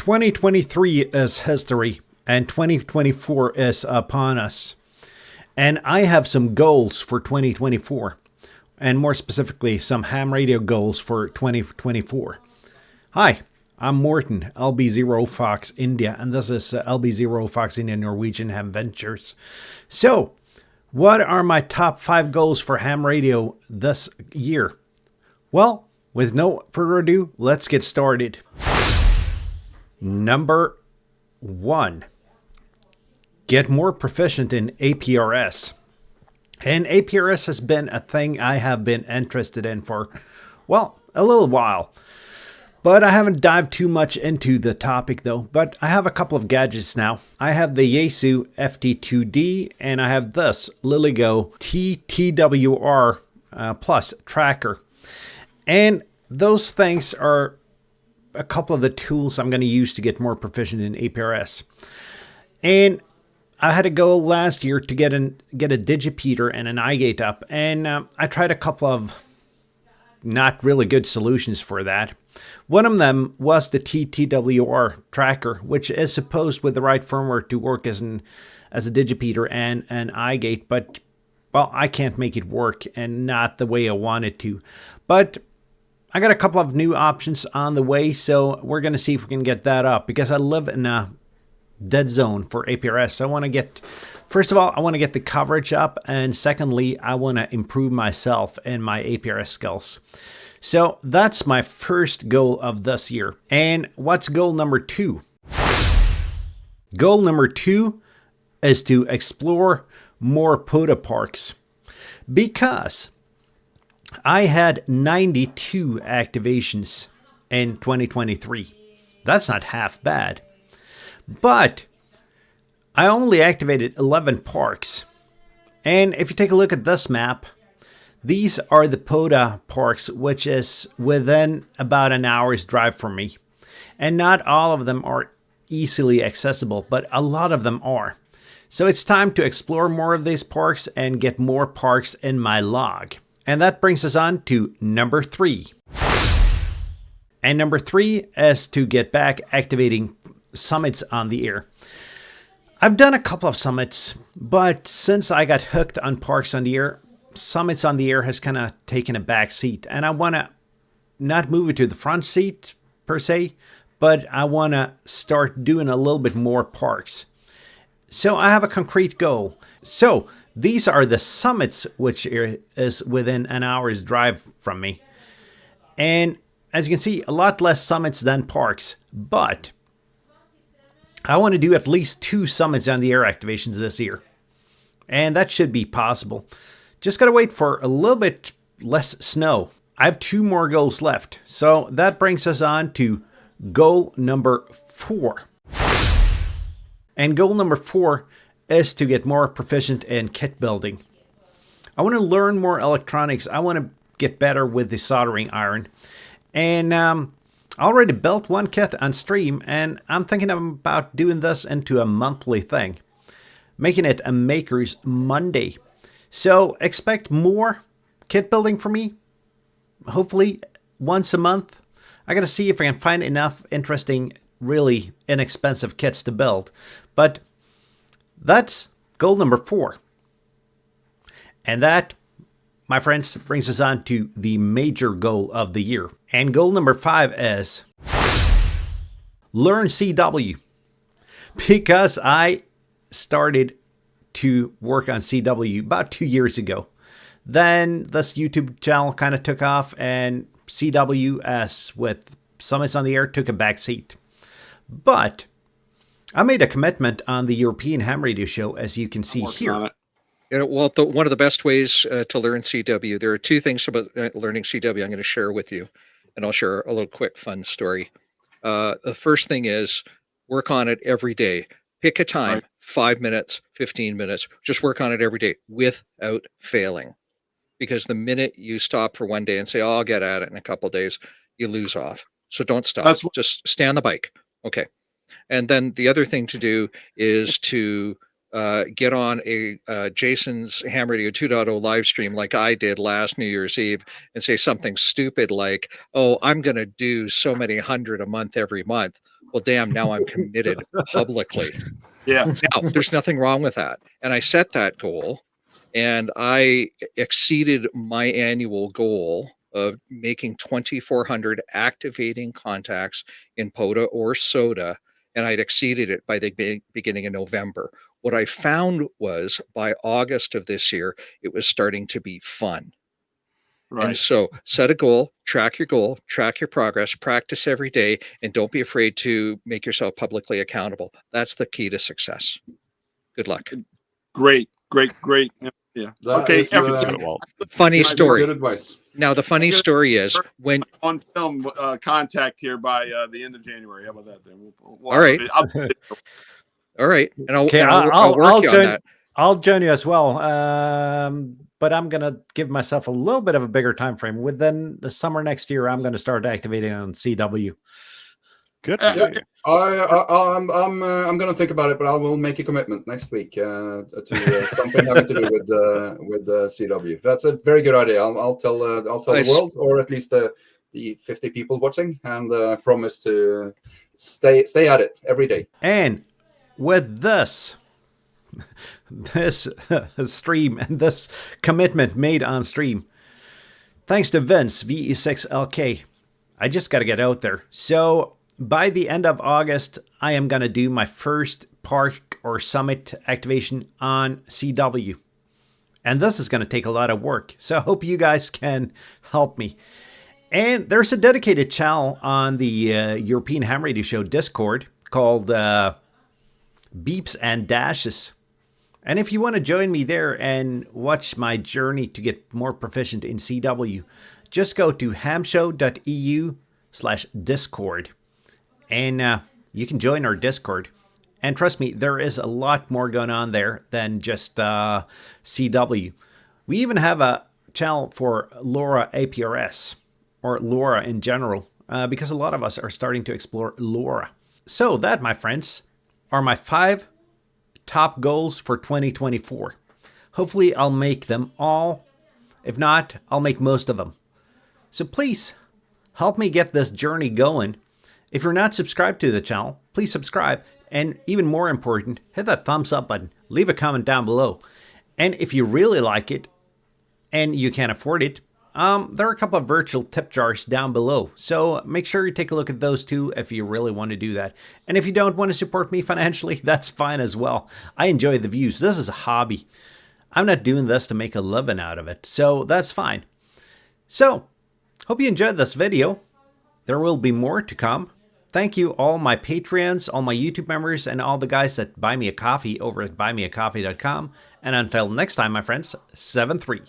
2023 is history, and 2024 is upon us. And I have some goals for 2024, and more specifically, some ham radio goals for 2024. Hi, I'm Morton, LB0 Fox India, and this is LB0 Fox India Norwegian Ham Ventures. So, what are my top 5 goals for ham radio this year? Well, with no further ado, let's get started. Number 1. Get more proficient in APRS. And APRS has been a thing I have been interested in for, well, a little while. But I haven't dived too much into the topic though. But I have a couple of gadgets now. I have the Yaesu FT2D and I have this Liligo TTWR Plus tracker. And those things are a couple of the tools I'm going to use to get more proficient in APRS. And I had a goal last year to get a digipeater and an iGate up, and I tried a couple of not really good solutions for that. One of them was the TTWR tracker, which is supposed with the right firmware to work as a digipeater and an iGate, but well, I can't make it work and not the way I want it to. But I got a couple of new options on the way, so we're going to see if we can get that up because I live in a dead zone for APRS. So I want to get, first of all, I want to get the coverage up, and secondly, I want to improve myself and my APRS skills. So that's my first goal of this year. And what's goal number 2? Goal number 2 is to explore more Poda parks because I had 92 activations in 2023. That's not half bad. But I only activated 11 parks. And if you take a look at this map, these are the Poda parks, which is within about an hour's drive from me. And not all of them are easily accessible, but a lot of them are. So it's time to explore more of these parks and get more parks in my log. And that brings us on to number 3. And number 3 is to get back activating summits on the air. I've done a couple of summits, but since I got hooked on parks on the air, summits on the air has kind of taken a back seat. And I want to not move it to the front seat per se, but I want to start doing a little bit more parks. So I have a concrete goal. So these are the summits, which is within an hour's drive from me. And as you can see, a lot less summits than parks. But I want to do at least 2 summits on the air activations this year. And that should be possible. Just got to wait for a little bit less snow. I have 2 more goals left. So that brings us on to goal number 4. And goal number 4 is to get more proficient in kit building. I want to learn more electronics. I want to get better with the soldering iron. And I already built one kit on stream, and I'm thinking about doing this into a monthly thing, making it a Maker's Monday. So expect more kit building from me, hopefully once a month. I got to see if I can find enough interesting, really inexpensive kits to build. But that's goal number 4. And that, my friends, brings us on to the major goal of the year. And goal number 5 is learn CW. Because I started to work on CW about 2 years ago. Then this YouTube channel kind of took off, and CWS with Summits on the Air took a back seat. But I made a commitment on the European Ham Radio Show, as you can see here. Well, one of the best ways to learn CW, there are 2 things about learning CW I'm going to share with you, and I'll share a little quick fun story. The first thing is work on it every day. Pick a time, 5 minutes, 15 minutes. Just work on it every day without failing. Because the minute you stop for one day and say, oh, I'll get at it in a couple of days, you lose off. So don't stop. Just stay on the bike. Okay. And then the other thing to do is to get on a Jason's Ham Radio 2.0 live stream like I did last New Year's Eve and say something stupid like, "Oh, I'm going to do so many hundred a month every month." Well, damn, now I'm committed publicly. Yeah. Now, there's nothing wrong with that. And I set that goal, and I exceeded my annual goal of making 2,400 activating contacts in Poda or Soda, and I'd exceeded it by the beginning of November. What I found was by August of this year, it was starting to be fun. And Right. so set a goal, track your progress, practice every day, and don't be afraid to make yourself publicly accountable. That's the key to success. Good luck. Great. Yeah. That Okay. is, Funny good story. advice. Now, the funny story is when on film contact here by the end of January. How about that then? All right. All right, and I'll work you on that. I'll join you as well, but I'm gonna give myself a little bit of a bigger time frame. Within the summer next year, I'm gonna start activating on CW. Good. Yeah, I'm gonna think about it, but I will make a commitment next week to something having to do with CW. That's a very good idea. I'll tell the world, or at least the 50 people watching, and promise to stay at it every day. And with this stream and this commitment made on stream, thanks to Vince VE6LK, I just got to get out there. So by the end of August, I am going to do my first park or summit activation on CW. And this is going to take a lot of work. So I hope you guys can help me. And there's a dedicated channel on the European Ham Radio Show Discord called Beeps and Dashes. And if you want to join me there and watch my journey to get more proficient in CW, just go to hamshow.eu/Discord. And you can join our Discord. And trust me, there is a lot more going on there than just CW. We even have a channel for LoRa APRS, or LoRa in general, because a lot of us are starting to explore LoRa. So that, my friends, are my 5 top goals for 2024. Hopefully I'll make them all. If not, I'll make most of them. So please help me get this journey going. If you're not subscribed to the channel, please subscribe. And even more important, hit that thumbs up button. Leave a comment down below. And if you really like it and you can't afford it, there are a couple of virtual tip jars down below. So make sure you take a look at those too if you really want to do that. And if you don't want to support me financially, that's fine as well. I enjoy the views. This is a hobby. I'm not doing this to make a living out of it. So that's fine. So, hope you enjoyed this video. There will be more to come. Thank you all my Patreons, all my YouTube members, and all the guys that buy me a coffee over at buymeacoffee.com. And until next time, my friends, 7-3.